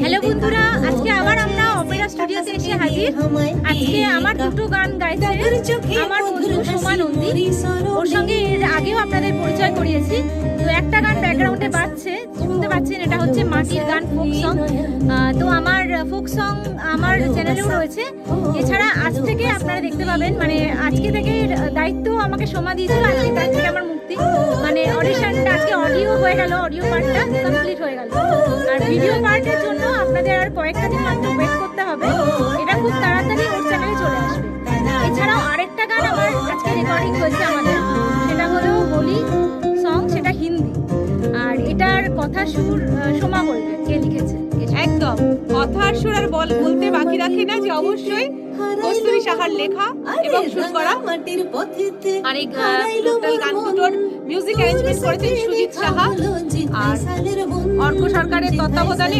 Hello বন্ধুরা, আজকে আবার আমরা অপেরা স্টুডিওতে এসে হাজির। আজকে আমার দুটো গান গাইছে আমার বন্ধু সোমা নন্দী। ওর সঙ্গে এর আগেও আপনাদের পরিচয় করিয়েছি। তো একটা গান ব্যাকগ্রাউন্ডে বাজছে, শুনতে পাচ্ছেন, এটা হচ্ছে মাটির গান, ফোক সং। তো আমার ফোক সং আমার চ্যানেলেও রয়েছে। এছাড়া আজ থেকে আপনারা দেখতে পাবেন, মানে আজকে থেকে দায়িত্ব আমাকে সোমা দিয়েছিল। আজকে তার থেকে আমার মুক্তি, মানে অডিশনটা আজকে অডিও হয়ে গেল, অডিও পার্টটা কমপ্লিট হয়ে গেল। আর ভিডিও পার্টের জন্য আপনাদের আর কয়েকটা দিন মাত্র ওয়েট করতে হবে। এটা খুব তাড়াতাড়ি ওর চ্যানেলে চলে আসবে। এছাড়াও আরেকটা গান আমার আজকে রেকর্ডিং হয়েছে আমাদের, সেটা হলো হোলি সং, সেটা হিন্দি। আর এটার কথা সুর সোমা বলবে কে লিখেছে। একদম কথার সুর আর বলতে বাকি রাখে না যে অবশ্যই কস্তুরী সাহার লেখা এবং সুর করা। আর এই টোটাল গান দুটোর মিউজিক অ্যারেঞ্জমেন্ট করেছেন সুজিত সাহা আর অর্ক সরকারের তত্ত্বাবধানে।